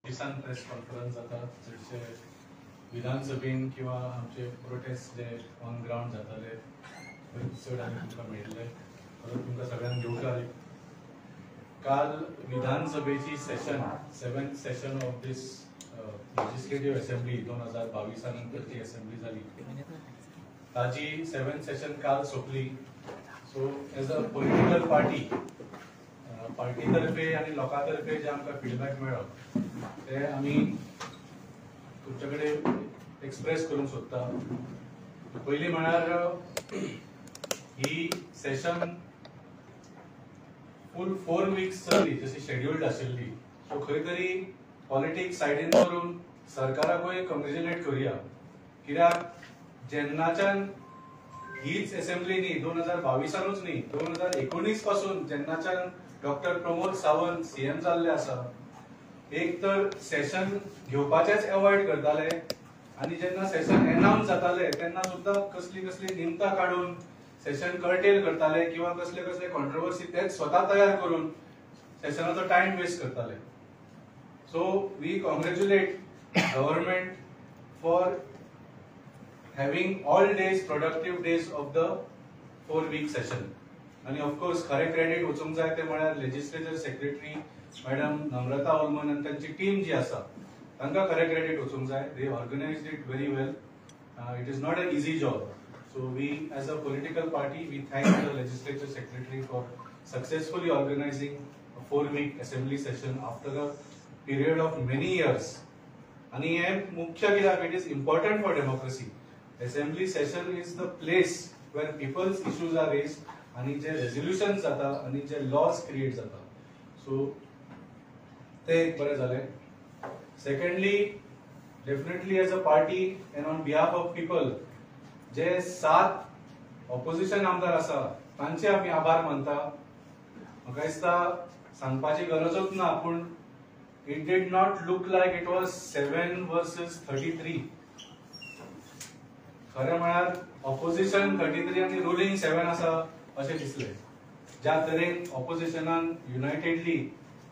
किसान press conference जाता चडशे विधानसभेन किंवा आमचे प्रोटेस्ट जे ऑन ग्राउंड जाताले चड आमी तुमकां मेळिल्ले परत तुमकां सगळ्यांक घेवकार काल विधानसभेची session 7th session of this legislative assembly 2022 नंतरची असेंब्ली जाली ताजी 7th सेशन काल सोंपली. So as a political party तर्फे आणि लोकां तर्फे जे आमकां फीडबॅक मेळ्ळो ते आमी तुमचे कडेन एक्सप्रेस करूंक सोदता. पयलीं म्हळ्यार ही सेशन फूल 4 वीक्स चलली जशी शेड्युल्ड आशिल्ली. सो खंय तरी पॉलिटिक्स सायडीन करून सरकाराकूय कॉंग्रॅच्युलेट करुया, कित्याक जेन्नाच्यान हीच असेंब्ली न्ही 2022 न्ही 2019 पासून जेन्नाच्यान डॉक्टर प्रमोद सावंत सीएम जाल्ले आसा एक तर सेशन घेवपाचेच अवॉइड करताले आणि जेन्ना सेशन अनाउन्स जाताले तेन्ना सुद्धा कसली निमतां काढून सेशन कर्टेल करताले किंवा कसले कॉन्ट्रोवर्सी तेच स्वतः तयार करून सेशनाचो टाइम वेस्ट करताले. So we congratulate government for having all days productive days of the 4-week session. आणि ऑफकोर्स खरे क्रेडिट वचूंक जाय ते म्हळ्यार लेजिस्लेचर सेक्रेटरी मॅडम नम्रता ओलमन आणि त्यांची टीम जी आसा तांकां खरे क्रेडिट वचूंक जाय. They organised it very well. It is not a easy job. So we as a political party we thank the legislature secretary for successfully organising a 4-week assembly session after a period of many years. आणि हे मुख्य कित्याक it is important for democracy. Assembly session is the place where people's issues are raised आणि जे resolutions जाता आणि जे laws create जाता. So ते एक बरे झाले. Secondly, definitely as a party and on behalf of people जे 7 opposition आमदार आसा तांचे आमी आभार मानता. म्हाका दिसता सांगपाची गरजच ना पूण it did not look like it was 7 versus 33. खरें म्हळ्यार ऑपोजिशन 33 आणि रुलिंग 7 आसा अशें दिसलें. ज्या तरेन ऑपोजिशनान युनायटेडली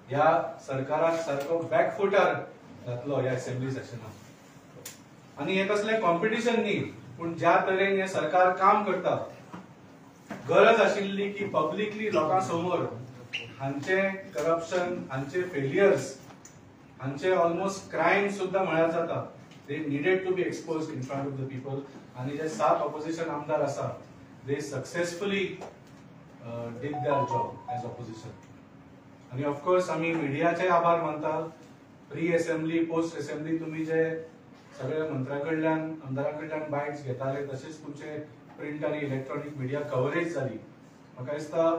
ह्या सरकाराक सारको बॅकफुटार घातलो ह्या असेंब्ली सेशनान. आणि हे कसलें कॉम्पिटिशन न्ही पूण ज्या तरेन हे सरकार काम करता गरज आशिल्ली की पब्लिकली लोकां समोर हांचे करप्शन हांचे फेलियर्स हांचे ऑलमोस्ट क्रायम सुद्धा म्हळ्यार जाता. They needed to be exposed in front of the people. आणि जे 7 opposition आमदार आसा they successfully did their job as opposition. आणि of course आम्ही मीडियाचे आभार मानता. प्री असेंब्ली पोस्ट असेंब्ली तुम्ही जे सगळे मंत्र्याकडल्यान आमदारांकडल्यान बायट्स घेताले तसेच तुमचे प्रिंट आणि इलेक्ट्रॉनिक मीडिया कव्हरेज जाली. म्हाका दिसता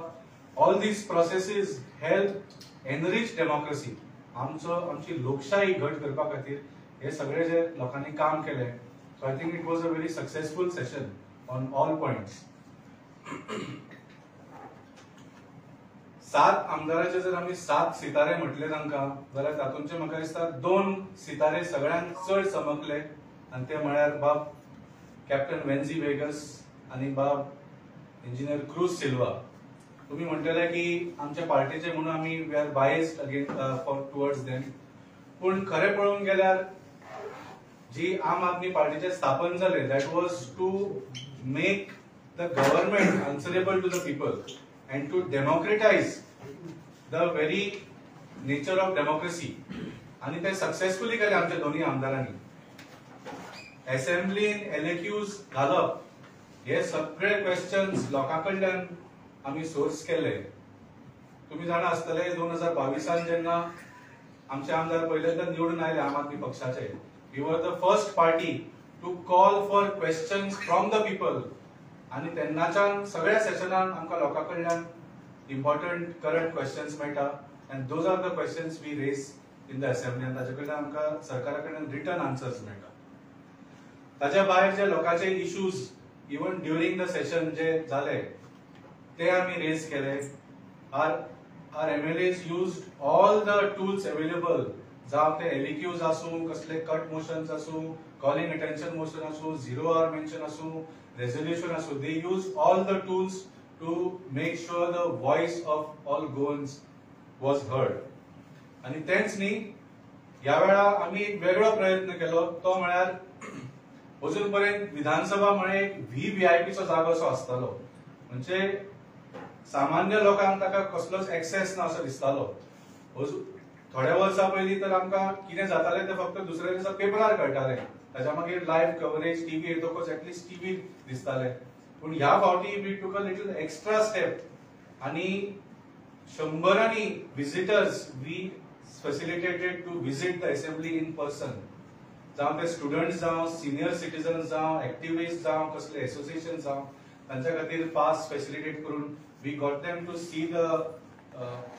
all these processes help enrich democracy. आमची लोकशाही घट करपा खातीर हे सगळे जे लोकांनी काम केले. So I think it was a very successful session on all points. 7 आमदाराचे जर आम्ही 7 सितारे म्हटले तांकां जाल्यार तातूंचे म्हाका दिसता 2 सितारे सगळ्यांत चड चमकले आणि ते म्हळ्यार बाब कॅप्टन वेन्झी वेगस आणि बाब इंजिनियर क्रूज सिल्वा. तुम्ही म्हणटले की आमच्या पार्टीचे म्हणून आम्ही we are biased against for towards them. पूण खरें पळोवंक गेल्यार जी आम आदमी पार्टीचे स्थापन झाले that was to make the government answerable to the people and to democratize the very nature of democracy. आणि ते सक्सेसफुली केले आमच्या दोन्ही आमदारांनी. असेंब्लीन एलएक्यूज घालप हे सगळे क्वेश्चन्स लोकांकडल्यान आम्ही सोर्स केले. तुम्ही जाणा आसतले 2022 जेन्ना आमचे आमदार पहिल्यांदा निवडून आयले आम आदमी पक्षाचे we were the first party to call for questions from the people. आणि तेन्नाच्यान सगळ्या सेशनान आमकां लोकांकडल्यान इम्पॉर्टंट करंट क्वेश्चन्स मेळटा and those are the questions we raise in the assembly and ताचे कडल्यान आमकां सरकारा कडल्यान रिटर्न आन्सर्स मेळटा. ताच्या भायर जे लोकांचे issues even during the session जे जाले ते आमी रेज केले. our MLAs used all the tools available. जावं ते एलिक्यूज आसूं कसले कट मोशन्स आसूं कॉलिंग अटेन्शन मोशन आसूं 0 hour मेन्शन आसूं रेझोल्युशन आसूं they used all the tools to make sure the voice of all Goans was heard. आणि तेच न्ही ह्या वेळा आम्ही एक वेगळो प्रयत्न केलो, तो म्हळ्यार अजून पर्यंत विधानसभा म्हळ्यार एक VVIPचो जागो असो आसतालो, म्हणजे सामान्य लोकांक ताका कसलोच एक्सेस ना असो दिसतालो. थोड्या वर्सां पयलीं तर आमकां कितें जातालें तें फक्त दुसऱ्या दिसा पेपरार कळटालें, ताच्या मागीर लायव्ह कव्हरेज टीव्ही येतकच एटलीस्ट टीव्ही दिसतालें. पूण ह्या फावटी वी टूक अ लिटल एक्स्ट्रा स्टेप आणि 100 visitors we facilitated to visit the assembly in person. जावं ते स्टुडंट्स जावं सिनियर सिटीजन्स जावं एक्टिविस्ट जावं कसले एसोसिएशन जावं तांच्या खातीर पास फॅसिलिटेट करून we got them to see the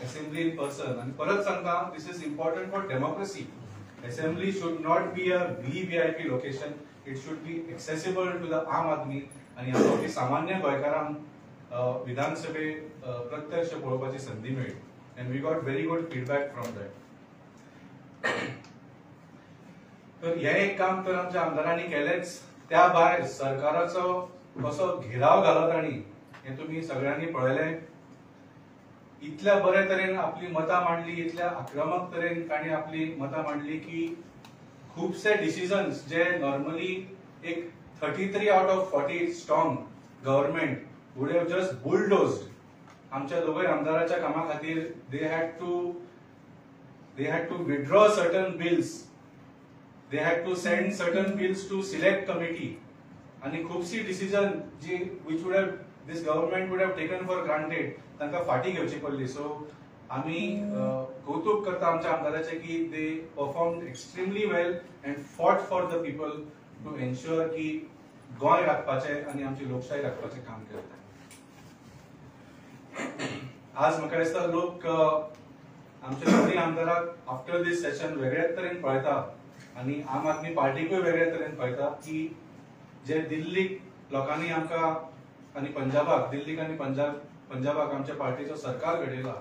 assembly in person. आणि परत सांगता, this is important for democracy. Assembly should not be a VVIP location. It should be accessible to the आम आदमी. आणि आमची सामान्य गोंयकारांक विधानसभे प्रत्यक्ष पळोवपाची संधी मेळ्ळी. And we got very good feedback from that. तर हे एक काम तर आमच्या आमदारांनी केलेच. त्या भायर सरकाराचो कसो घेराव घालो तांणी हे तुम्ही सगळ्यांनी पळयलें. इतल्या बरे तरेन आपली मतां मांडली, इतल्या आक्रमक तरेन तांणी आपली मतां मांडली की खुबशे डिसिजन्स जे नॉर्मली एक 33 out of 40 strong government would have just bulldozed आमच्या दोघे आमदाराच्या कामा खातीर. दे had to withdraw certain bills, they had to send certain bills to select committee, आणि खूपशी डिसिजन जी which would have this government would have taken for granted तांकां फाटी घेवची पडली. सो आमी कौतुक करता आमच्या आमदाराचे की they performed extremely well and fought for the people to ensure की गोंय राखपाचे आणि आमची लोकशाही राखपाचे काम करता. आज म्हाका दिसता लोक आमच्या दोन्ही आमदाराक आफ्टर दिस सेशन वेगळ्याच तरेन पळयता आणि आम आदमी पार्टीकूय वेगळ्या तरेन पळयता की जे दिल्लीक लोकांनी आमकां आणि पंजाबाक दिल्लीक आणि पंजाबाक आमच्या पार्टीचो सरकार घडयला.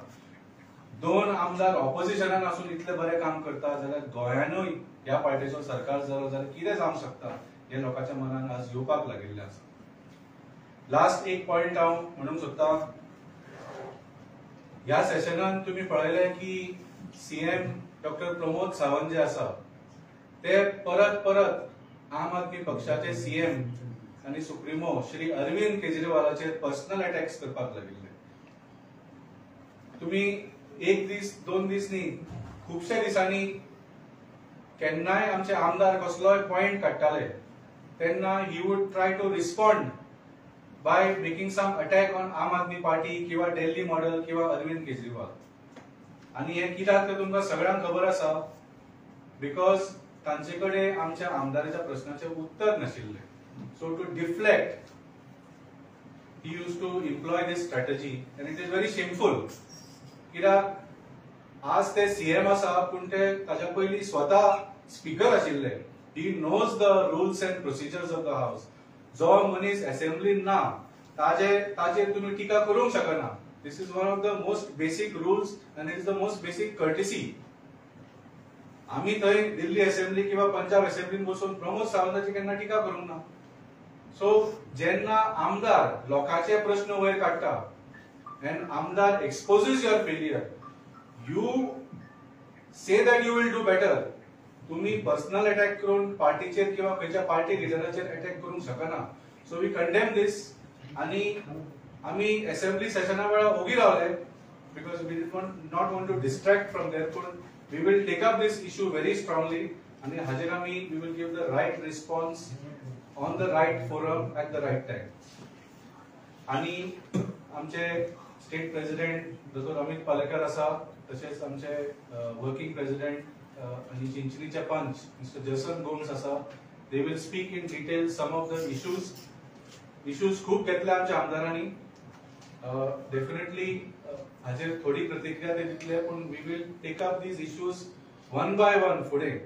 2 आमदार ऑपोजिशनान आसून इतले बरे काम करता जाल्यार गोंयानूय ह्या पार्टीचो सरकार जालो जाल्यार कितें जावंक शकता हे लोकांच्या मनान आज येवपाक लागिल्ले आसा. लास्ट एक पॉइंट हांव म्हणूंक सोदतां. ह्या सेशनान तुम्ही पळयले की CM डॉक्टर प्रमोद सावंत जे आसा ते परत आम आदमी पक्षाचे CM आणि सुप्रीमो श्री अरविंद केजरीवालाचेर पर्सनल अटॅक्स करपाक लागिल्ले. तुम्ही एक दीस 2 दीस न्ही, खुबशे दिसांनी केन्नाय आमचे आमदार कसलोय पॉइंट काडटाले तेन्ना he would try to respond by making some attack on Aam Aadmi Party किंवा Delhi मॉडेल किंवा अरविंद केजरीवाल. आणि हे कित्याक ते तुमकां सगळ्यांक खबर आसा, बिकॉज तांचे कडेन आमच्या आमदाराच्या प्रश्नाचे उत्तर नाशिल्ले. So to deflect he use to employ this strategy and it is very shameful. कित्याक आज ते CM आसा पूण ते ताच्या पयलीं स्वता स्पीकर आशिल्ले. He knows the rules and procedures of the house. जो मनीस असेंब्लीन ना ताजेर तुम्ही टिका करूंक शकना. This is one of the most basic rules and it is the most basic courtesy. आम्ही थंय दिल्ली असेंब्ली किंवा पंजाब असेंब्लीन बसून प्रमोद सावंताची केन्ना टिका करूंक ना. सो जेन्ना आमदार लोकांचे प्रश्न वयर काडटा एंड आमदार exposes your failure, you say that you will do better. तुम्ही पर्सनल अटॅक करून पार्टीचेर किंवा खंयच्या पार्टी लिडराचेर अटॅक करूंक शकना. So we condemn this. आणि आम्ही असेंब्ली सेशना वेळार ओगी रावले because we did not want to distract from there. पूण we will take up this issue very strongly आणि हाजेर आमी we will give the right response on the right forum at the right time. आणि आमचे state president डॉ. अमित पालेकर आसा, तशेंच आमचे वर्किंग प्रेसिडेंट आणि चिंचणीचे पंच मिस्टर जसन गोम्स आसा. They will speak in detail some of the issues खूप घेतले आमच्या आमदारांनी. डेफिनेटली हाजेर थोडी प्रतिक्रिया ते दितले, पूण we will take up these issues one by one फुडें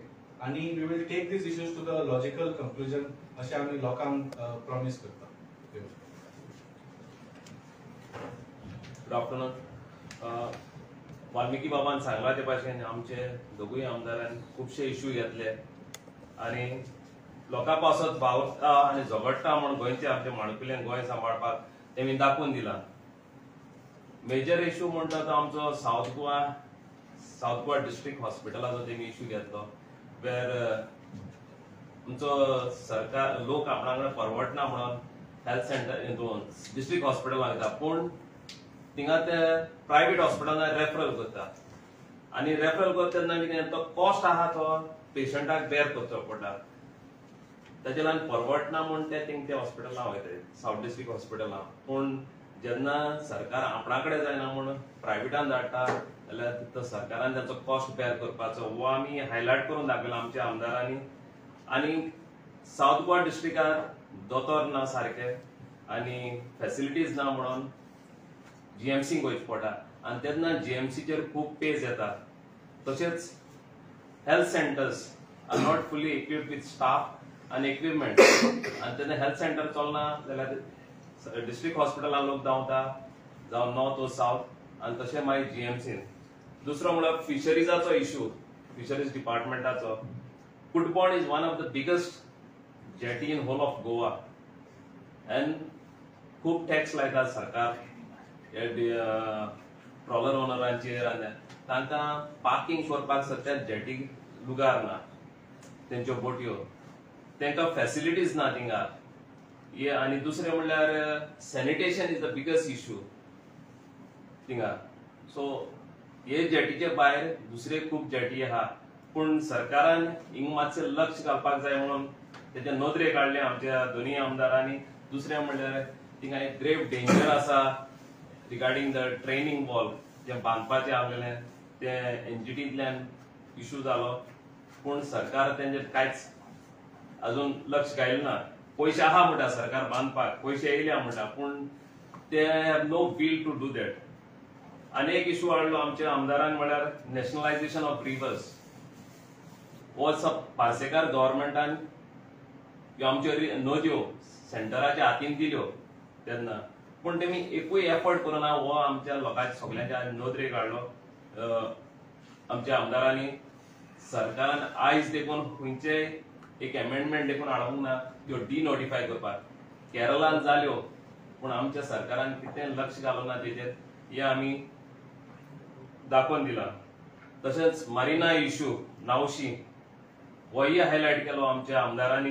आणि we will take these issues to the logical conclusion अशें आमी लोकांक प्रॉमिस करता. Good afternoon. वाल्मिकी बाबान सांगला ते भाशेन आमचे दोगूय आमदारान खुबशे इश्यू घेतले आणि लोकां पासत भावता आनी झगडटा म्हण गोंयचे आमचे माणकुल्यान गोंय सांबाळपाक तेमी दाखोवन दिला. मेजर इश्यू म्हणटा तो आमचो south Goa south Goa district हॉस्पिटलाचो तेमी इश्यू घेतलो वेर तुमचो सरकार लोक आपणाकडे परवडना म्हणून हेल्थ सेंटर डिस्ट्रिक्ट हॉस्पिटलाक वयता पूण थिंगा ते प्रायव्हेट हॉस्पिटलांत रेफरल करता आनी रेफरल करता तेन्ना कितें तो कॉस्ट आहा तो पेशंटाक बेर करचो पडटा ताचे लागून परवडना म्हूण ते थिंग ते हॉस्पिटलांत वयता साऊथ डिस्ट्रिक्ट हॉस्पिटलांत पूण जेन्ना सरकार आपणाकडे जायना म्हूण प्रायव्हेटान धाडटा जाल्यार तो सरकारान ताचो कॉस्ट बेर करपाचो वो आमी हायलायट करून दाखयला आमच्या आमदारांनी आनी साऊथ गोवा डिस्ट्रिक्टात दोतोर ना सारके आनी फॅसिलिटीज ना म्हणून जीएमसीक वयचे पडटा आनी तेन्ना जीएमसीचेर खूब पेज येता तशेंच हेल्थ सेंटर्स आर नॉट फुली इक्विप्ड विथ स्टाफ आनी इक्विपमेंट आनी तेन्ना हेल्थ सेंटर चलना जाल्यार डिस्ट्रिक्ट हॉस्पिटलांत लोक धांवता जावं नॉर्थ वो साऊथ आनी तशें मागीर जीएमसीन दुसरो म्हळ्यार फिशरीजाचो इश्यू फिशरीज डिपार्टमेंटाचो Kutpond is one of the biggest jetty in whole of Goa and खूब टॅक्स लायता सरकार ट्रॉलर ओनरांचेर आनी तांकां पार्किंग करपाक सद्या जेटीक लुगार ना तेंच्यो बोट्यो तांकां फॅसिलिटीज ना थिंगा आनी दुसरें म्हणल्यार sanitation is the biggest issue थिंगा सो हे जेटीचे भायर दुसरे खूब जेटी आहा पूण सरकारान हिंग मातशें लक्ष घालपाक जाय म्हणून तेचे नोदरे काडले आमच्या दोनूय आमदारांनी दुसरें म्हणल्यार थिंगा एक ग्रेव डेंजर आसा रिगार्डिंग द ट्रेनिंग वॉल जें बांदपाचें आसलेलें तें एनजीटींतल्यान इश्यू जालो पूण सरकार तेंचेर कांयच अजून लक्ष घायलें ना पयशे आहा म्हणटा सरकार बांदपाक पयशे येयल्या म्हणटा पूण ते have no will to do that आनी एक इश्यू हाडलो आमच्या आमदारान म्हळ्यार नॅशनलायझेशन ऑफ रिवर्स वो पार्सेकार गव्हर्मेंटान आमच्यो नद्यो सेंटराच्या हातीन दिल्यो तेन्ना पूण तेमी एकूय एफर्ट करूना हो आमच्या लोकांच्या सगळ्यांच्या नोदरे काडलो आमच्या आमदारांनी सरकारान आयज देखून खंयचेय एक अमेंडमेंट देखून हाडूंक ना त्यो डिनोटिफाय करपाक केरळान जाल्यो पूण आमच्या सरकारान कितें लक्ष घालूना तेचेर हे आमी दाखोवन दिला तशेंच मारिना इश्यू नावशी होय हायलायट केलो आमच्या आमदारांनी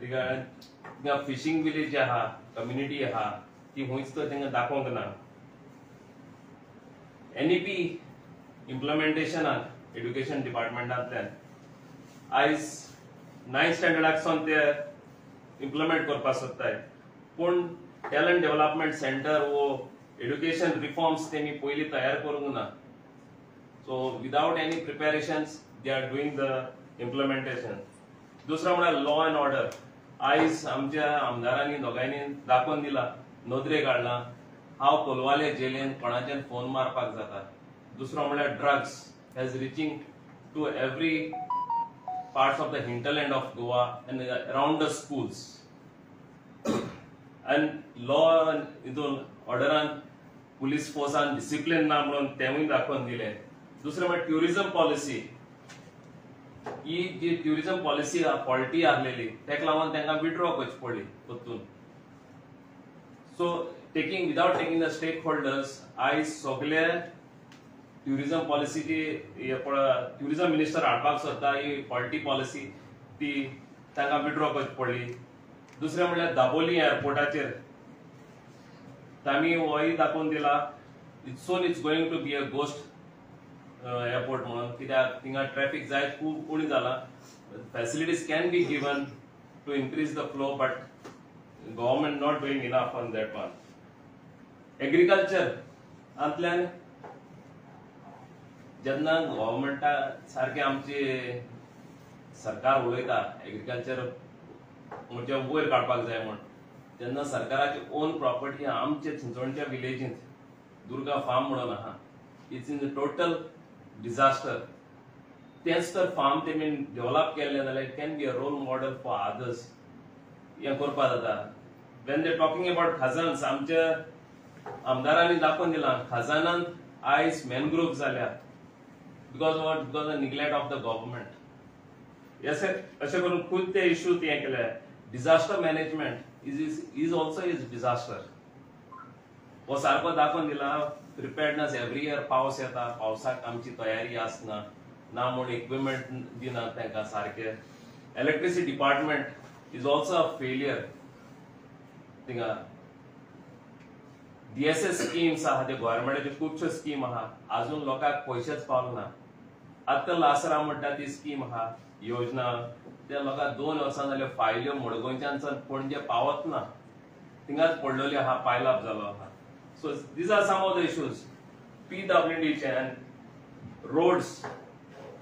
रिगार्डिंग फिशिंग विलेज आहा कम्युनिटी आहा ती खंयच तांकां दाखोवंक ना एनईपी इम्प्लिमेंटेशनाक एड्युकेशन डिपार्टमेंटांतल्यान आयज 9th स्टँडर्डाकसून ते इम्प्लिमेंट करपाक सोदताय पूण टॅलंट डेव्हलपमेंट सेंटर वो एड्युकेशन रिफॉर्म्स तेमी पयलीं तयार करूंक ना so without any preparations they are doing the implementation दुसरो म्हळ्यार लॉ अँड ऑर्डर आयज आमच्या आमदारांनी दोगांयनी दाखोवन दिला नोदरे काडला हांव कोलवाले जेलेन कोणाचेर फोन मारपाक जाता दुसरो म्हळ्यार drugs has reaching to every parts of the hinterland of Goa and around the schools and law हितून ऑर्डरान पुलीस फोर्सान डिसिप्लिन ना म्हणून तेवूय दाखोवन दिले दुसरें म्हळ्यार ट्युरिझम पॉलिसी ही जी ट्युरिझम पॉलिसी फॉल्टी आसलेली तेका लागून तांकां विड्रॉ करची पडली परतून so without taking the stakeholders आयज सगळे ट्युरिझम पॉलिसीची ट्युरिझम मिनिस्टर हाडपाक सोदता ही फॉल्टी पॉलिसी ती तांकां विड्रॉ करची पडली दुसरें म्हणल्यार दाबोली एअरपोर्टाचेर तांणी होय दाखोवन दिला it's going to be a ghost airport म्हणून कित्याक थिंगा ट्रॅफिक जाय खूब उणी जाला facilities can be given to increase the flow but government not doing enough on that one agriculture आंतल्यान जेन्ना गव्हर्मेंटा सारखे आमचे सरकार उलयता एग्रीकल्चर म्हणजे वयर काडपाक जाय म्हण तेन्ना सरकाराची ओन प्रॉपर्टी आमचे चिंचोणच्या विलेजींत दुर्गा फार्म म्हणून आहा it's in the total disaster तेच तर फार्म तेमी डेव्हलप केल्ले जाल्यार it can be a role model for others हें करपा जाता वेन दे टॉकिंग अबाउट खजान्स आमच्या आमदारांनी दाखोवन दिला खजानांत आयज मॅनग्रोव्ह जाल्या because of neglect of the government अशें करून खूब ते इश्यू ते केले disaster management is also is disaster हो सारको दाखोवन दिला प्रिपेर्डनेस एव्हरी इयर पावस येता, पावसाक आमची तयारी आसना, ना म्हूण इक्विपमेंट दिनात तांकां सारखे. Electricity department is also a failure. थिंगा DSS स्कीम्स आहा, ते गव्हर्नमेंटाच्यो खुबश्यो स्कीम आहा, अजून लोकांक पयशेच पावले ना. आतां लासरा म्हणटा ती स्कीम आहा, योजना, त्या लोकांक 2 वर्सां जाले फायल्यो मडगोंयच्यान पणजे पावत ना, थिंगाच पडलेल्यो आहा, पायल अप जालो आहा. So these are some of the issues. PWD and roads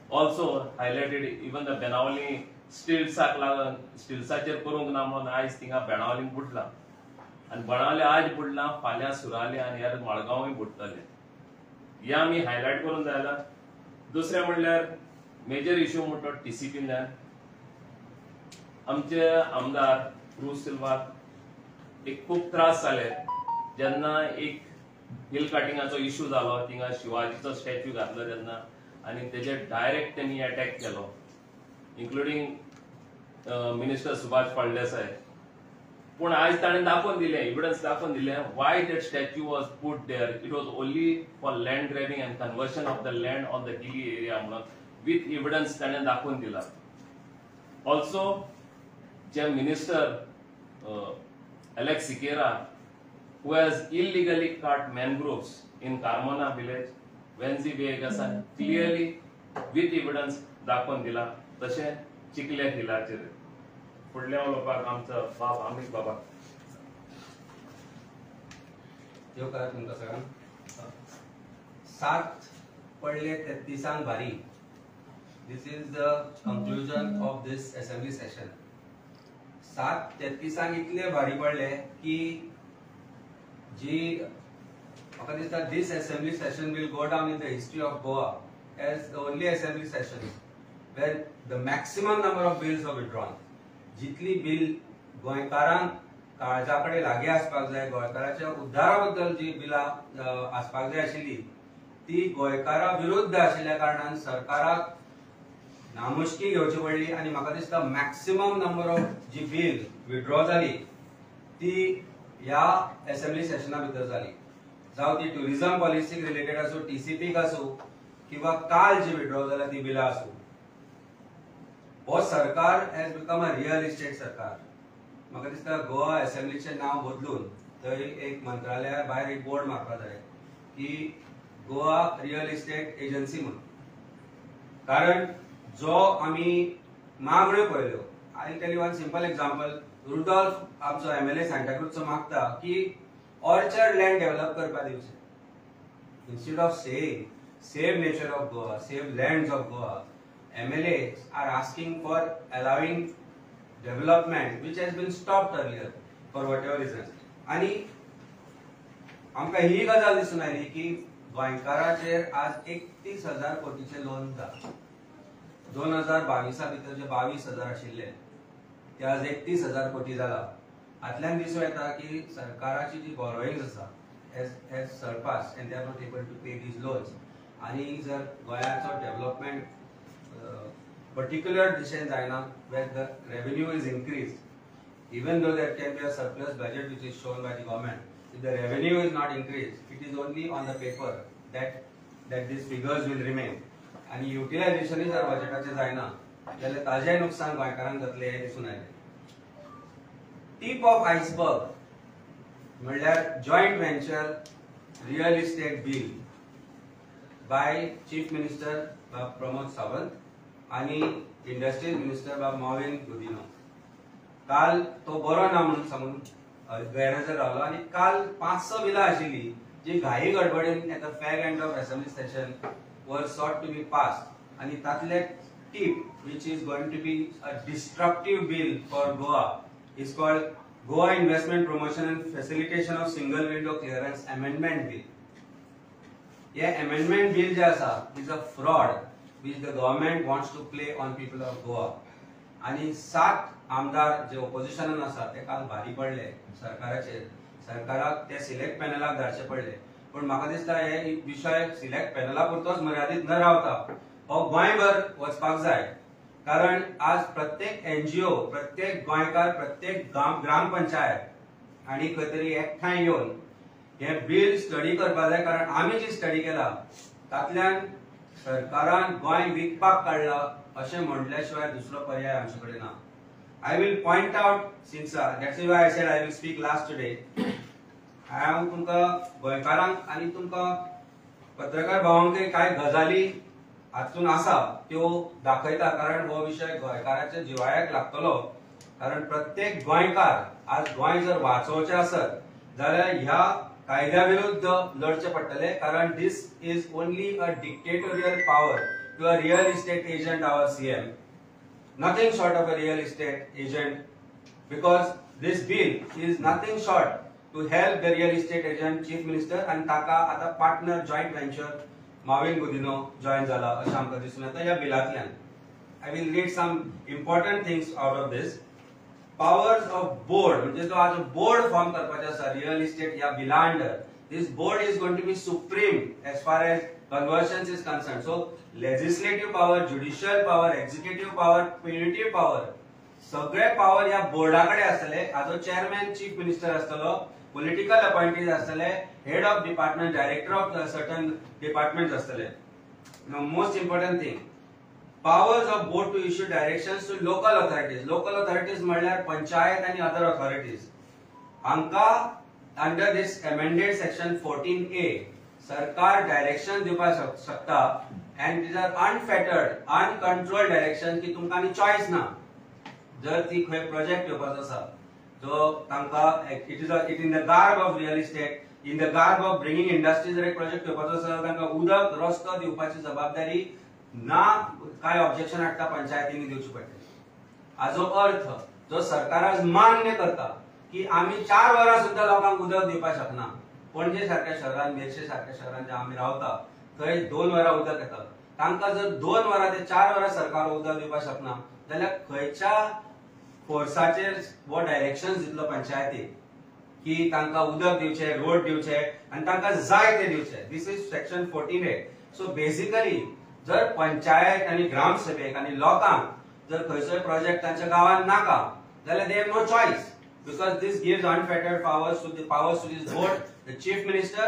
also highlighted, even the Benawali स्टिल्साक लागून, स्टिल्साचेर करूंक ना म्हणून आयज थिंगा बेणावलींक बुडला, आनी बेणावली आज बुडला, फाल्यां सुराली आनी हेर मडगांवूय बुडटले. हे आमी हायलायट करून जायला. दुसरें म्हणल्यार मेजर इश्यू म्हणटा TCPंतल्यान आमचे आमदार क्रूज सिल्वाक एक खूब त्रास जाले जेन्ना एक हिल कटिंगाचो इश्यू जालो, थिंगा शिवाजीचो स्टॅच्यू घातलो तेन्ना, आनी तेजेर डायरेक्ट तेणी अटॅक केलो, इन्क्लुडिंग मिनिस्टर सुभाष फळदेसाय. पूण आयज ताणें दाखोवन दिलें, एविडन्स दाखोवन दिलें why that statue was put there. It was only for land grabbing and conversion of the land on the hilly area म्हणून विथ एविडन्स ताणें दाखोवन दिला. ऑल्सो जे minister Alex Siqueira, who has illegally cut mangroves in Carmona village, Wenzi Vegasan, clearly with evidence दाखोवन दिला. तशें चिखले हिलाचेर. फुडल्या उलोवपाक आमचो बाब अमीश बाबा. येवकार तुमकां सगळ्यांक. 7 पडले 33 भारी. This is the conclusion of this assembly session. 7-33 इतले भारी पडले की जी म्हाका दिसता this assembly session will go down in the history of Goa as the only assembly session where the maximum number of bills were withdrawn. जितली bill गोंयकारांक काळजाकडे लागीं आसपाक जाय, गोंयकाराच्या उद्धारा बद्दल जी बिलां आसपाक जाय आशिल्ली ती गोंयकारा विरुद्ध आशिल्ल्या कारणान सरकाराक नामुष्की घेवची पडली. आनी म्हाका दिसता मॅक्सिमम नंबर ऑफ जी बिल विड्रॉ जाली ती ह्या असेंब्ली सेशना भितर जाली. जावं ती टुरिझम पॉलिसीक रिलेटेड आसूं, TCPक आसूं, किंवा काल जी विड्रॉ जाल्या ती बिलां आसूं. हो सरकार has become a real estate सरकार. म्हाका दिसता गोवा असेंब्लीचें नांव बदलून थंय एक मंत्रालया भायर एक बोर्ड मारपाक जाय की गोवा रियल इस्टेट एजन्सी म्हणून. कारण जो आमी मागण्यो पळयल्यो, I will tell you one simple example. Rudolf आमचो MLA सांताक्रूजचो मागता की ऑर्चर्ड लँड डेव्हलप करपाक दिवचे. Instead of saying save nature of Goa, save lands of Goa, MLAs are asking for allowing development which has been stopped earlier for whatever reasons. आणि आमकां ही गजाल दिसून आयली की गोंयकाराचेर आज 31,000 कोटीचे लोन जाता. 2022 भितर जे 22,000 आशिल्ले ते आज 31,000 कोटी जाला. हातल्यान दिसून येता की सरकाराची जी बॉरोइंग्स आसा has surpassed and they are not able to pay these loans. आणि जर गोंयाचो डेव्हलपमेंट particular दिशेन जायना where the revenue is increased, even though there can be a surplus budget which is shown by the government, if the revenue is not increased, it is only on the paper that these figures will remain. आणि utilisation जर बजेटाचे जायना जाल्यार ताजेय नुकसान गोंयकारांक जातले हे दिसून आयले. टीप ऑफ आयसबर्ग म्हणल्यार joint venture real estate bill by chief minister Pramod Sawant आणि इंडस्ट्रीज मिनिस्टर मॉविन गुदिनो. काल तो बरो ना म्हणून सांगून गैरहजर रावलो. आणि काल 5-6 बिलां आशिल्ली जी घाई गडबडीन at the fag end of assembly session वर सॉट टू बी पास. आणि तातले टीप which is going to be a disruptive bill for Goa is called Goa Investment Promotion and Facilitation of Single Window Clearance Amendment Bill. ये amendment bill जे आसा is a fraud which the government wants to play on people of Goa. आणि 7 आमदार जे ऑपोजिशनान आसा ते काल भारी पडले सरकाराचेर. सरकाराक ते सिलेक्ट पॅनलाक धाडचे पडले. पण म्हाका दिसता हे विशय सिलेक्ट पॅनला पुरतोच मर्यादित न रावता हो गोंयभर वचपाक जाय. कारण आज प्रत्येक NGO, प्रत्येक गोंयकार, प्रत्येक ग्रामपंचायत आणि खंय तरी एकठांय येवन हे बिल स्टडी करपा जाय, कारण आमी जी स्टडी केला तातल्यान सरकारान गोंय विकपाक काडला अशें म्हटल्या शिवाय दुसरो पर्याय आमचे कडेन ना. I will point out since that's why I said I will speak last today. हांव तुमकां गोंयकारांक आनी तुमकां पत्रकार भावांकय कांय गजाली हातून आसा त्यो दाखयता, कारण हो विशय गोंयकाराच्या जिवाळ्याक लागतलो. कारण प्रत्येक गोंयकार आज गोंय जर वाचोवचें आसत जाल्यार ह्या कायद्या विरुद्ध लढचे पडटले, कारण this is only a dictatorial power to a real estate agent our CM. Nothing short of a real estate agent, because this bill is nothing short to help the real estate agent chief minister, and taka आता partner joint venture Marvin Godino join zala अशें आमकां दिसून येता ह्या बिलांतल्यान. I will read some important things out of this. Powers of board, म्हणजे जो आज board form करपाचो आसा real estate ह्या बिला under, this board is going to be supreme as far as conversions is concerned. So legislative power, judicial power, executive power, punitive power, सगळे power या बोर्डाकडे आसतले. हाजो चेअरमॅन चीफ मिनिस्टर आसतलो, political appointees आसतले, head of department, director of certain departments आसतले. Now most important thing, powers of board to issue directions to local authorities. Local authorities म्हळ्यार पंचायत आणि other authorities. हांका under this amended section 14A सरकार direction दिवपाक शकता, and these are unfettered, uncontrolled direction की तुमकां आनी चॉइस ना. जर ती खंय प्रोजेक्ट येवपाचो आसा जो तांकां it in the garb of real estate, in the garb of bringing industries, जर एक प्रोजेक्ट येवपाचो आसा तांकां उदक रस्तो दिवपाची जबाबदारी ना काय ऑब्जेक्शन हाडटा पंचायतींनी दिवची पडटली. हाजो अर्थ जो सरकार आज मान्य करता की आमी 4 वरां सुद्धा लोकांक उदक दिवपाक शकना. पणजे सारख्या शहरांत, मेर्शे सारख्या शहरांत जे आमी रावता थंय 2 वरां उदक येता. तांकां जर 2 वरां ते 4 वरां सरकार उदक दिवपाक शकना जाल्यार खंयच्या फोर्साचेर वो डायरेक्शन्स दितलो पंचायतीक की तांकां उदक दिवचे, रोड दिवचे आनी तांकां जाय ते दिवचे. This is section 14A. So basically जर पंचायत आनी ग्रामसभेक आनी लोकांक जर खंयचोय प्रोजेक्ट तांच्या गांवांत नाका जाल्यार they have no choice, because this gives unfettered powers to this board, the chief minister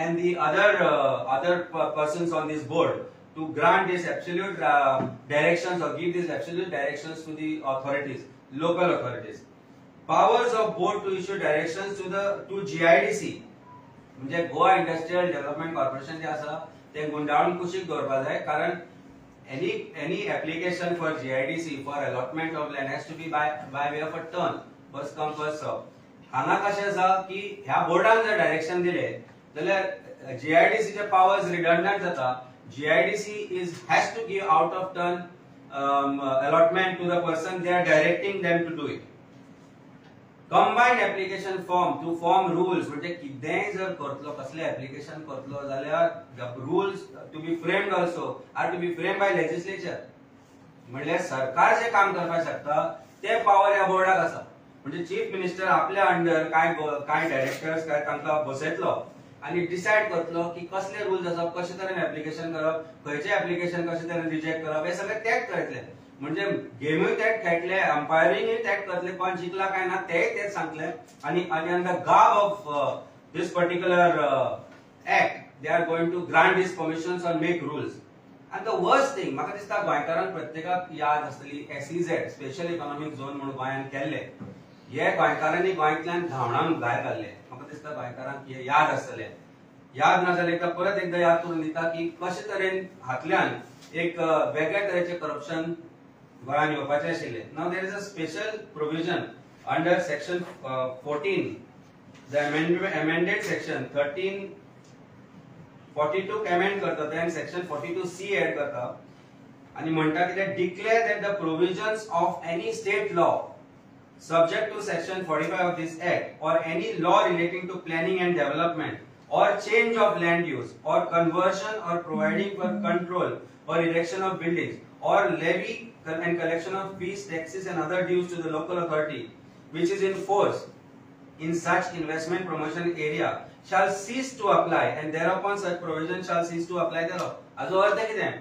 and the other persons on this board, to grant this absolute directions or give these absolute directions to the authorities, local authorities. Powers of board to issue directions to GIDC, म्हणजे Goa industrial development corporation जे आसा ते गुंडाळून कुशीक दवरपा जाय, कारण any application for GIDC for allotment of land has to be by way of a turn, first come first serve. हांगा कशें आसा की ह्या बोर्डान जर डायरेक्शन दिले जाल्यार GIDC चे पावर्स रिडंडंट जाता. GIDC has to give out of turn allotment to the person they are directing them to do it. Combined application form to form rules, म्हणजे कितेंय जर करतलो, कसले एप्लिकेशन करतलो जाल्यार the rules to be framed also are to be framed by legislature. म्हणजे सरकार जे काम करपाक शकता ते पावर ह्या बोर्डाक आसा. म्हणजे चीफ मिनिस्टर आपल्या अंडर काय डायरेक्टर्स काय तांकां बसयतलो आणि डिसाइड करतलो की कसले रूल्स आसा, कशे तरेन एप्लिकेशन करप, खंयचे एप्लिकेशन कशे तरेन रिजेक्ट करप, हे सगळे तेच करतले. म्हणजे गेमूय तेच खेळटले, अंपायरिंगूय तेच करतले, कोण जिंकला काय ना तेच सांगतले. आणि on the garb of this particular act they are going to grant this permissions or make rules. आणि द वर्स्ट थिंग म्हाका दिसता गोंयकारांक प्रत्येकाक याद आसतली SEZ स्पेशल इकॉनॉमिक झोन म्हणून गोंयान केल्ले. हे गोंयकारांनी गोंयांतल्यान धांवडावन भायर काडले. म्हाका दिसता गोंयकारांक हे याद आसतले. याद ना जाल्यार परत एकदा याद करून दिता की कशे तरेन हातल्यान एक वेगळ्या तरेचे करप्शन गोंयान येवपाचे आशिल्ले. Now there is a special provision under section 14, the amended section 1342 amend करता ते सेक्शन 42C ऍड करता आणि म्हणटा की declare that the provisions of any state law subject to section 45 of this act or any law relating to planning and development or change of land use or conversion or providing for control or erection of buildings or levy and collection of fees, taxes and other dues to the local authority which is in force in such investment promotion area shall cease to apply and thereupon such provision shall cease to apply thereof. हाजो अर्थ कितें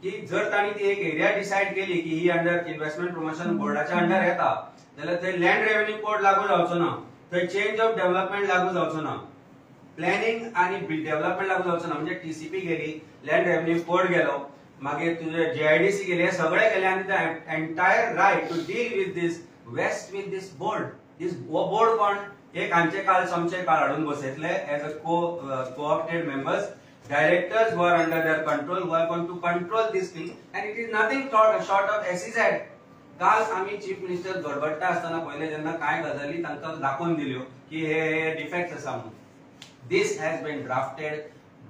की जर ताणी ती एक area decide केली की ही under investment promotion बोर्डाच्या अंडर येता जाल्यार थंय लँड रेव्हेन्यू कोड लागू जावचो ना, थंय चेंज ऑफ डेव्हलपमेंट लागू जावचो ना. प्लॅनिंग आणि डेव्हलपमेंट लागू जावचो ना. म्हणजे TCP गेली, लँड रेव्हेन्यू कोड गेलो, मागीर तुझे JIDC गेले, हे सगळे केले आणि the entire right to deal with this waste with this board. This board कोण? एक आमचे काल समचे काल हाडून बसयतले as a co-opted members, directors who are under their control, who are going to control this thing, and it is nothing short of SEZ. काल आम्ही चीफ मिनिस्टर गडबडटा असताना पहिले जेन्ना काय गजाली तांकां दाखोवन दिल्यो की हे डिफेक्ट्स आसा म्हणून. This has been drafted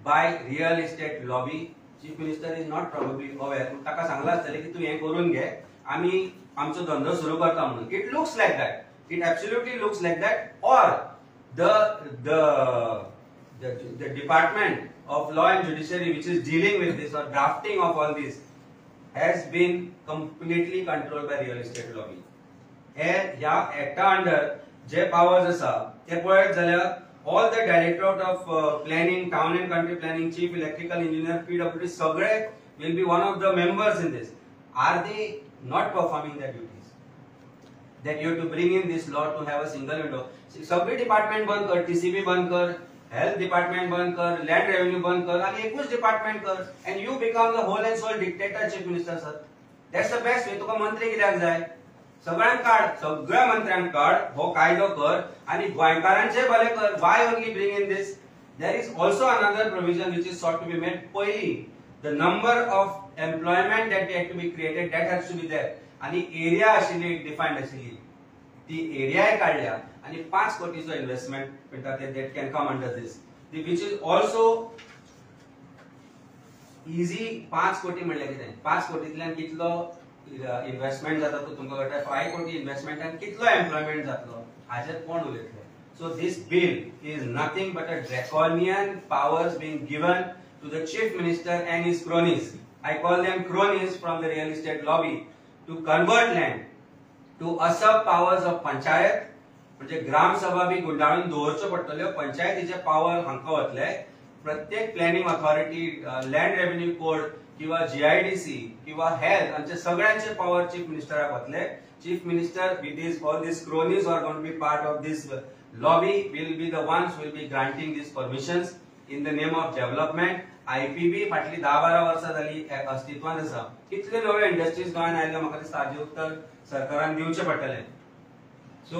by real estate lobby. Chief Minister is not probably aware. ताका सांगला असतले की तू हे करून घे, आम्ही आमचो धंदो सुरू करता म्हणून. It looks like that. It absolutely looks like that. Or the Department of Law and Judiciary, which is dealing with this or drafting of all this, has been completely controlled by real estate lobby. ह्या एक्टा under जे powers आसा ते पळयत जाल्यार all the directorate of planning, town and country planning, chief electrical engineer, PWD, सगळे will be one of the members in this. Are they not performing their duties? That you have to bring in this law to have a single window. सगळे department बंद कर, TCP बंद कर, health department बंद कर, land revenue बंद कर आणि एकूच डिपार्टमेंट कर, and you become the whole and sole dictator, chief minister sir. That's the best way. तुका मंत्री कित्याक जाय? सगळ्यांक काढ, सगळ्या मंत्र्यांक काढ, हो कायदो कर आणि गोंयकारांचे भले कर. Why only bring in this? There is also another provision which is sought to be made. पहिली, the number of employment that had to be created, that has to be there. आणि एरिया आशिल्ली defined आशिल्ली, ती एरियाय काढल्या आणि 5 कोटीचो investment म्हणटा ते that can come under this, which is also easy. 5 कोटी म्हणले कितें? 5 कोटींतल्यान कितलो इन्व्हेस्टमेंट जाता तो तुमकां कळटा. 5 कोटी इन्व्हेस्टमेंटान कितलो एम्प्लॉयमेंट जातलो हाजेर कोण उलयतले? So this bill is nothing but a draconian powers being given to the chief minister and his cronies. I call them cronies from the real estate lobby, to convert land, to usurp powers of panchayat. म्हणजे ग्राम सभा बी गुंडाळून दवरच्यो पडटल्यो, पंचायतीचे power हांकां वतले. प्रत्येक planning authority, land revenue code किंवा GIDC किंवा हेल्थ हांचे सगळ्यांचे पावर चीफ मिनिस्टराक वतले. Chief minister with these all these cronies are going to be part of this lobby, will be the ones who will be granting these permissions in the name of development. IPB फाटली 10-12 वर्सां जाली अस्तित्वांत आसा. कितले नवे industries गोंयांत आयले म्हाका दिसता हाजें उत्तर सरकारान दिवचें पडटलें. सो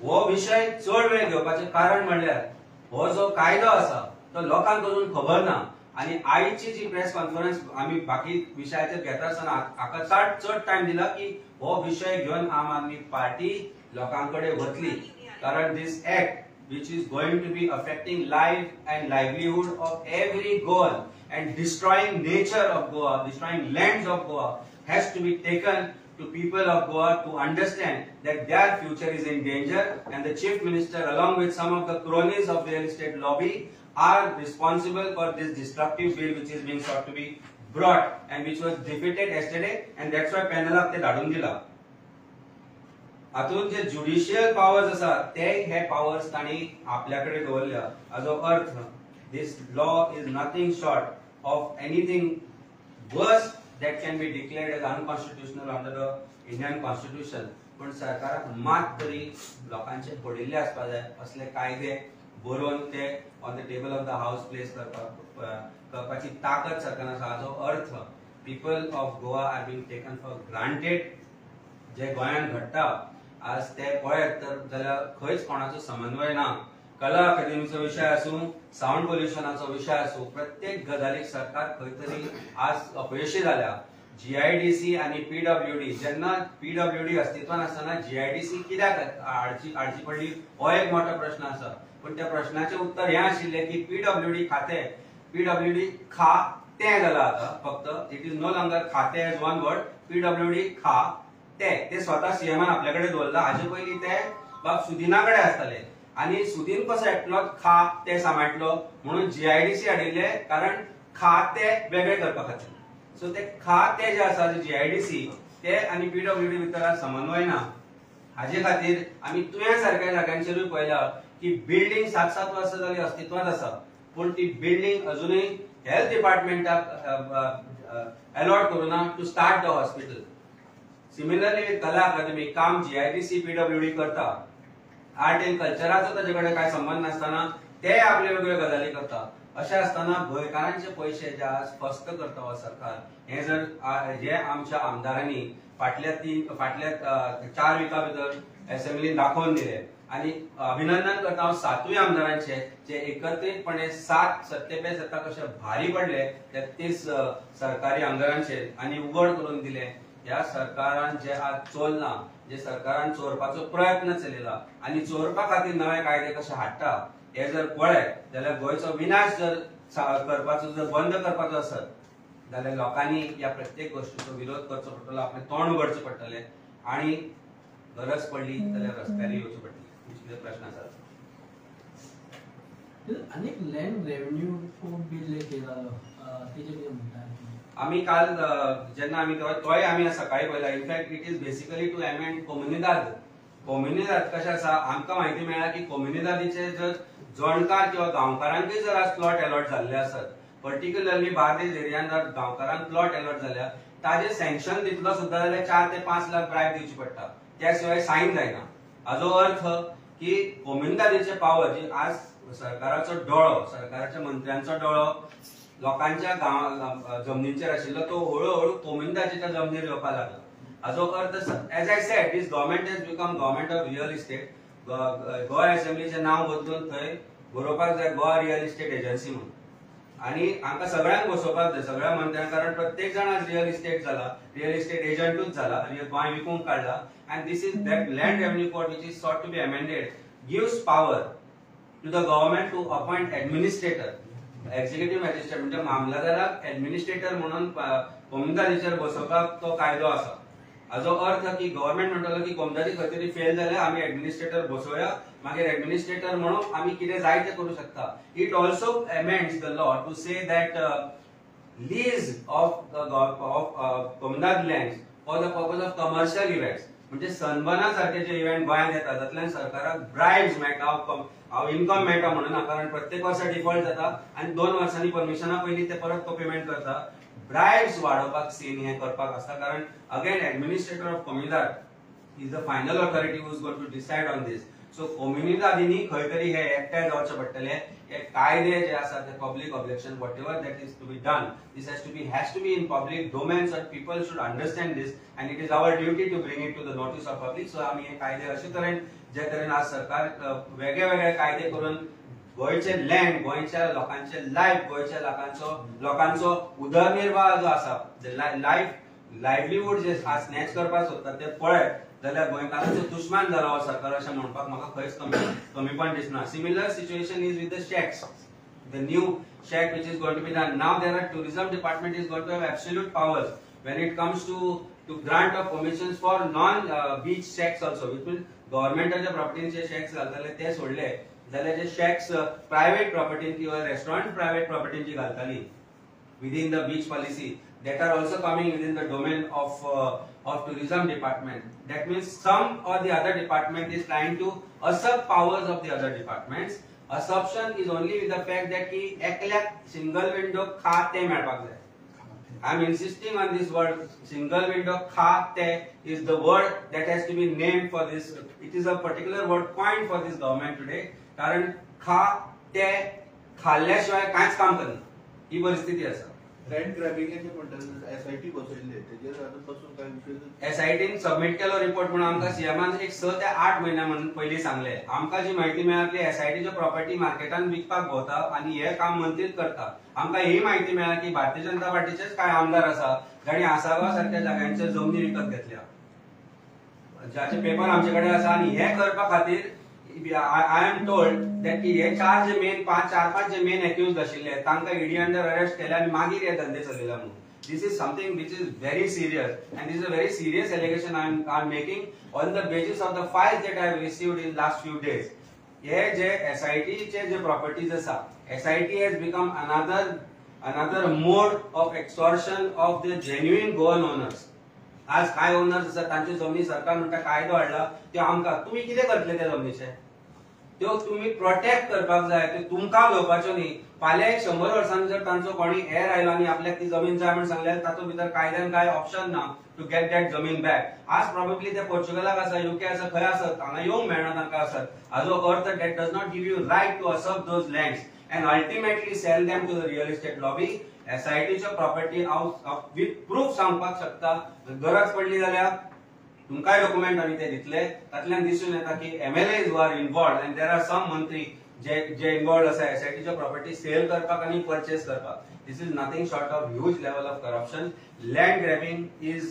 हो विषय चड वेळ घेवपाचें कारण म्हणल्यार हो जो कायदो आसा तो लोकांक अजून खबर ना. आणि आयची जी प्रेस कॉन्फरन्स आम्ही बाकी विषयाचेर घेता आसतना हाका चड टाइम दिला की हो विषय घेवन आम आदमी पार्टी लोकांकडे वतली. कारण दिस act which is going to be affecting life and livelihood of every Goan and destroying nature of Goa, destroying lands of Goa, has to be taken to people of Goa to understand that their future is in danger, and the chief minister along with some of the cronies of real estate lobby are responsible for this destructive bill which is being sought to be brought and which was defeated yesterday, and that's why panel ते धाडून दिला. हातून जे judicial powers आसा ते हे powers ताणी आपल्याकडे दवरल्या. हाजो अर्थ this law is nothing short of anything worse that can be declared as unconstitutional under the Indian Constitution. पण सरकाराक मात तरी लोकांचे पडिल्ले आसपा जाय असले कायदे बरोवन ते on the table of the house place करपाची ताकद सरकारान आसा. हाजो अर्थ people of Goa are being taken for granted. जे गोंयांत घडटा आज ते पळयत तर जाल्यार खंयच कोणाचो समन्वय ना. कला अकादमीचो विषय आसूं, साउंड पोल्युशनाचो विषय आसूं, प्रत्येक गजालीक सरकार खंय तरी आज अपयशी जाल्या. GIDC आणि PWD, जेन्ना PWD अस्तित्वान आसतना GIDC कित्याक हाडची पडली हो एक मोठो प्रश्न आसा. पण त्या प्रश्नाचे उत्तर हे आशिल्ले की PWD खातें जाला आतां फक्त. इट इज नो लॉंगर खातें एज वन वर्ड. PWD ते स्वतः सीएमान आपल्याकडे दवरला. हाजे पयलीं ते बाब सुदिनाकडे आसताले आणि सुदीन कसो एकलो ते सांबाळटलो म्हणून GIDC हाडिल्ले, कारण खाते वेगळे करपा खातीर. सो ते खाते जे आसा GIDC ते आणि PWD भितर समन्वय ना. हाजे खातीर आमी तुवें सारक्या जाग्यांचेरूय पळयला की बिल्डिंग 7-7 वर्सां जाली अस्तित्वांत आसा, पूण ती बिल्डिंग अजूनय हेल्थ डिपार्टमेंटाक अलॉट करूना to start the hospital. Similarly with Kala Academy काम GIDC PWD करता. आर्ट एंड कल्चराचो ताजे कडेन काय संबंध नासतना ते आपले वेगळ्यो गजाली करता. अशें आसतना गोंयकारांचे पयशे जे आज फस्त करता हो सरकार, हे जर जे आमच्या आमदारांनी फाटल्या 4 विका भितर असेंब्लीन दाखोवन दिले आणि अभिनंदन करता हांव 7 आमदारांचे जे एकत्रितपणे 7 सत्तेपे जाता कशे भारी पडले 33 सरकारी आमदारांचे आणि उघड करून दिले. ह्या सरकारान जे आज चोरला, जे सरकारान चोरपाचो प्रयत्न चलयला आणि चोरपा खातीर नवे कायदे कशे हाडटा हे जर पळयत जाल्यार गोंयचो विनाश जर करपाचो जर बंद करपाचो आसत जाल्यार लोकांनी ह्या प्रत्येक गोष्टीचो विरोध करचो पडटलो, आपले तोंड उगडचें पडटलें आणि गरज पडली जाल्यार रस्त्यार येवचें पडटलें. तुमचे प्रश्न आसात? अनेक लँड रेव्हेन्यू बिल केला तेजे कितें म्हणटा? आम्ही काल जेन्ना आम्ही तोय आम्ही सकाळी पळयला. In fact it is basically to amend कोम्युनिदाद. कोम्युनिदाद कशें आसा, आमकां म्हायती मेळ्ळा की कोम्युनिदादीचे जर जाणकार किंवा गांवकारांकूय जर आज प्लॉट अलॉट जाल्ले आसत, पर्टिक्युलरली बार्देस एरियान जर गांवकारांक प्लॉट अलॉट जाल्या ताजे सँक्शन दितलो सुद्दां जाल्यार 4 ते 5 लाख ब्रायब दिवची पडटा, त्या शिवाय सायन जायना. हाजो अर्थ की कोम्युनिदादीचे पावर जी आज सरकाराचो डोळो, सरकाराच्या मंत्र्यांचो डोळो लोकांच्या जमनींचेर आशिल्लो तो हळूहळू कोम्युनिदादीच्या जमनीर येवपाक लागला. हाजो अर्थ as I said this government has become government of real estate. Goa असेंब्लीचें नांव बदलून थंय बरोवपाक जाय गोवा रियल इस्टेट एजन्सी म्हणून. आणि आमकां सगळ्यांक बसोवपाक जाय, सगळ्या मंत्र्यांक, कारण प्रत्येक जाण आज रियल इस्टेट जाला, रियल इस्टेट एजंटूच जाला, गोंय विकूंक काडला. And this is that land revenue code which is sought to be amended gives power to the government to appoint administrator. Executive magistrate म्हणजे मामलेदाराक एडमिनिस्ट्रेटर म्हणून कोम्युनिदादीचेर बसोवपाक तो कायदो आसा. हाजो अर्थ की गव्हर्मेंट म्हणटलो की कोमदादी खंय तरी फेल जाल्यार आमी एडमिनिस्ट्रेटर बसोवया, मागीर एडमिनिस्ट्रेटर म्हणून आमी कितें जाय तें करूं शकता. It also amends the law to say that lease of कोमदाद lands for the purpose of commercial events, म्हणजे सनबर्ना सारखे जे इव्हेंट गोंयांत येतात तातूंतल्यान सरकाराक ब्रायब्स मेळटा, इन्कम मेळटा म्हणून, कारण प्रत्येक वर्सा डिफॉल्ट जाता आणि 2 वर्सांनी परमिशना पयलीं ते परत तो पेमेंट करता. ब्रायब्स वाडोवपाक सीन हे करपाक आसता, कारण अगेन एडमिनिस्ट्रेटर ऑफ कोम्युनिदाद is the final authority who is going to decide on this. So कोम्युनिदादींनी खंय तरी हे एकठांय जावचे पडटले. हे कायदे जे आसा ते public objection whatever that is to be done, this has to be in public domain so people should understand this and it is our duty to bring it to the notice of public. So आम्ही हे कायदे अशे तरेन जे तरेन आज सरकार वेगळे वेगळे कायदे करून गोंयचे लँड, गोंयच्या लोकांचे लायफ, गोंयच्या लोकांचो उदरनिर्वाह जो आसा, लायव्हलीहूड जे स्नॅच करपाक सोदतात ते पळयत जाल्यार गोंयकारांचो दुश्मन जाला हो सरकार अशें म्हणपाक म्हाका खंयच कमीपण दिसना. Similar situation is with the shacks, the new shack which is going to be done. Now there are tourism department is going to have absolute powers when it comes to grant of permissions for non beach shacks also, which means गव्हर्नमेंटाच्या प्रॉपर्टीचे shacks घालताले ते सोडले जाल्यार जे shacks private प्रॉपर्टीन किंवा restaurant private प्रॉपर्टींची घालताली within the beach policy that are also coming within the domain of tourism department. That means some or the other department is trying to usurp powers of the other departments. Assumption is only with the fact that ki ekल्या single window khate मेळपाक जाय. I am insisting on this word single window khate is the word that has to be named for this. It is a particular word coined for this government today. कारण khate खाल्ल्याशिवाय कांयच काम करना ही परिस्थिती आसा. Rent ग्रॅबिंगचे म्हणतात SIT बसयल्ले तेजेर आतां पासून काय विषय एसआयटीन सबमिट केलो रिपोर्ट म्हणून आमकां सीएमान 6 ते 8 महिन्या म्हणून पयलीं सांगले. आमकां जी म्हायती मेळ्ळी एसआयटीच्यो प्रॉपर्टी मार्केटान विकपाक भोंवता आनी हे काम मंत्रीच करता. आमकां ही म्हायती मेळ्ळा की भारतीय जनता पार्टीचेच कांय आमदार आसा जाणी आसागांव सारख्या जाग्यांचेर जमनी विकत घेतल्या, ज्याचे पेपर आमचे कडेन आसा. आनी हे करपा खातीर I am told that हे 4 जे मेन 4-5 जे मेन एक्युज्ड आशिल्ले तांकां ईडी अंडर अरेस्ट केले आनी मागीर हे धंदे चलयला म्हणून. This is something which is very serious and this is a very serious allegation I am making on the basis of the files that I have received in last few days. हे जे SIT चे जे properties आसा, SIT has become another mode of extortion of the genuine Goan owners. आज काय owners आसा तांची जमनी सरकार म्हणटा कायदो हाडला ते आमकां, तुम्ही कितें करतले त्या जमनीचे? त्यो तुम्ही प्रोटेक्ट करपाक जाय, त्यो तुमकां घेवपाच्यो न्ही. फाल्यां 100 वर्सांनी जर तांचो कोणी हेर आयलो आनी आपल्याक ती जमीन जाय म्हणून सांगल्यार तातूंत भितर कायद्यान काय ऑप्शन ना टू गेट दॅट जमीन बॅक. आज प्रोबेबली ते पोर्चुगलाक आसा, युके आसा, खंय आसत, हांगा येवंक मेळना तांकां आसत. हाजो अर्थ that does not give you right to usurp those lands and ultimately sell them to the real estate lobby. SIT च्या प्रॉपर्टी विथ प्रूफ सांगपाक शकता. गरज पडली जाल्यार तुमकांय डॉक्युमेंट आमी ते दितले. तातूंतल्यान दिसून येता की MLAs who are involved and there are some मंत्री जे इन्वॉल्वड आसा SIT च्या प्रॉपर्टी सेल करपाक आनी परचेस करपाक. This is nothing short of huge level of corruption. Land grabbing is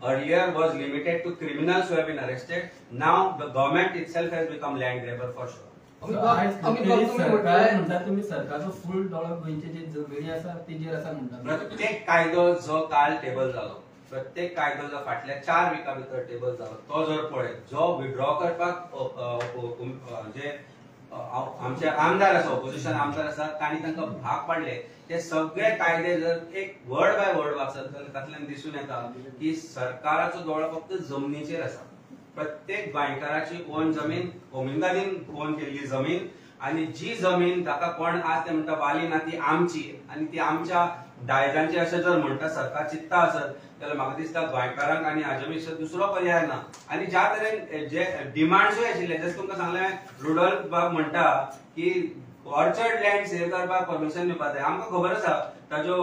earlier was limited to criminals who have been arrested. Now the government itself has become land grabber for sure. सरकार म्हणटा तुम्ही सरकारचो फुल dollar गोंयचे जे जमिनी आसा तेजेर आसा म्हणटा. प्रत्येक कायदो जो काल टेबल जालो, प्रत्येक कायदो जो फाटल्या 4 विका भितर टेबल जालो, तो जर पळयत, जो विड्रॉ करपाक जे आमचे आमदार आसा, ऑपोजिशन आमदार आसा, तांणी तांकां भाग पाडले, ते सगळे कायदे जर एक वर्ड बाय वर्ड वाचत जाल्यार तातूंतल्यान दिसून येता की सरकाराचो दोळो फक्त जमनीचेर आसा. प्रत्येक गोंयकाराची ओन जमीन, उमेदवारीन ओन केल्ली जमीन, आणि जी जमीन ताका कोण आज ते म्हणटा वाली ना ती आमची आणि ती आमच्या दायजांची अशें जर म्हणटा सरकार चित्ता आसत जाल्यार म्हाका दिसता गोंयकारांक आनी हाजे विशीं दुसरो पर्याय ना. आनी ज्या तरेन जे डिमांड्सूय आशिल्ले, जशें तुमकां सांगलें रुडॉल्फ बाब म्हणटा की ऑर्चर्ड लँड सेल करपाक परमिशन दिवपाक जाय. आमकां खबर आसा ताज्यो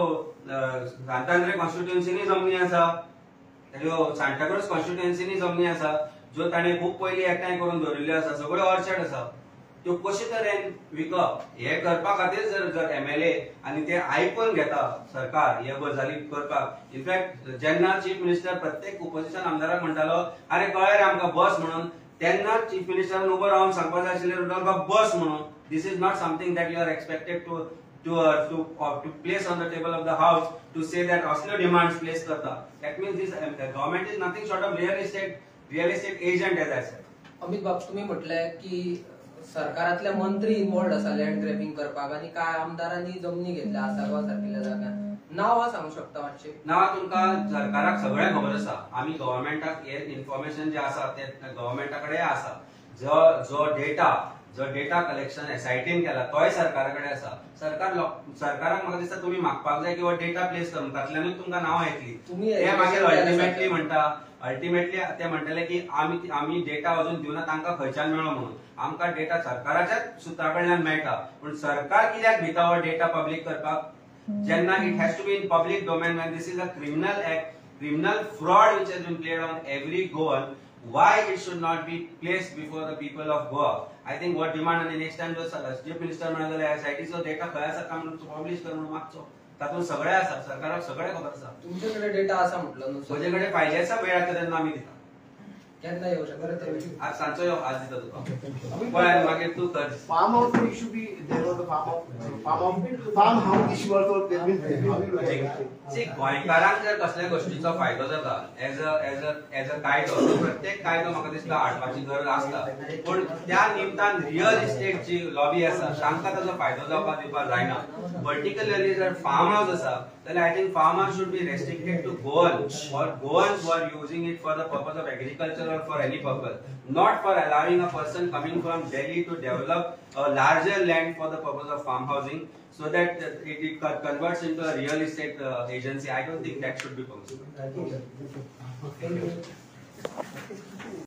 सांतांद्रे कॉन्स्टिट्युएन्सीनी जमनी आसा, ताज्यो सांताक्रूज कॉन्स्टिट्युएन्सीनी जमनी आसा, ज्यो ताणें खूब पयलीं एकठांय करून दवरिल्ल्यो आसा, सगळ्यो ऑर्चर्ड आसा. त्यो कशे तरेन विकप हे करपा खातीर जर MLA आनी ते आयकून घेता सरकार ह्या गजाली करपाक. इनफॅक्ट जेन्ना चीफ मिनिस्टर प्रत्येक ऑपोजिशन आमदाराक म्हणटालो अरे कळ्ळें रे आमकां बस म्हणून, तेन्ना चीफ मिनिस्टरान उबो रावन सांगपाक जाय आशिल्लें रुडॉल्फ बस म्हणून. This is not something that you are expected to place on the table of the house to say that असल्यो demands place करता. That means this government is nothing short of real estate agent as I said. Amit बाब, तुम्ही म्हटलंय की सरकारातले मंत्री involved आसा land grabbing करपाक आणि काय आमदारांनी जमनी घेतल्या आसागांव सारकिल्ल्या जाग्यार. नांवां सांगू शकता मातशें? नांवां तुमकां सरकाराक सगळें खबर आसा. आमी गव्हर्नमेंटाक हे इन्फॉर्मेशन जे आसा ते गव्हर्नमेंटा कडेन आसा. जो डेटा कलेक्शन SITन केला तोय सरकारा कडेन आसा. सरकाराक म्हाका दिसता तुम्ही मागपाक जाय की डेटा प्लेस करून तातूंतल्यानूच तुमकां नांवां येतली. ते मागीर अल्टिमेटली म्हणटा ते म्हणटले की आमी डेटा अजून दिवना, तांकां खंयच्यान मेळ्ळो म्हणून. आमकां डेटा सरकाराच्याच सुत्रा कडल्यान मेळटा, पूण सरकार कित्याक भिता हो डेटा पब्लीक करपाक? जेन्ना it has to be in public domain, when this is a criminal act, criminal fraud which has been played on every Goan, why it should not be placed before the people of Goa? I think what demand and the next time the chief minister म्हणाले SIT चो data खंय आसा काय म्हणून publish कर म्हणून मागचो. तातूंत सगळे आसा, सरकाराक सगळे खबर आसा. तुमच्याकडे डेटा आसा म्हटलं न्हू? म्हजे कडेन फायली आसा, वेळ येता तेन्ना आमी दिता. केन्ना येऊ शकता? आज सांजचो यो, आज दिता तुका. पळय मागीर तूं कर. Farm house issue be there was the farm house issue also there been. See, गोंयकारांक जर कसल्या गोष्टीचो फायदो जाता एज अ कायदो, प्रत्येक कायदो म्हाका दिसता हाडपाची गरज आसता, पूण त्या निमतान रियल इस्टेट जी लॉबी आसा तांकां ताजो फायदो जावपाक दिवपाक जायना. पर्टिक्युलरली जर फार्म हाऊस आसा जाल्यार I think farm house should be restricted to Goans or Goans who are using it for the purpose of agriculture or for any purpose, not for allowing a person coming from Delhi to develop a larger land for the purpose of farm housing so that it converts into a real estate agency. I don't think that should be possible. Thank you.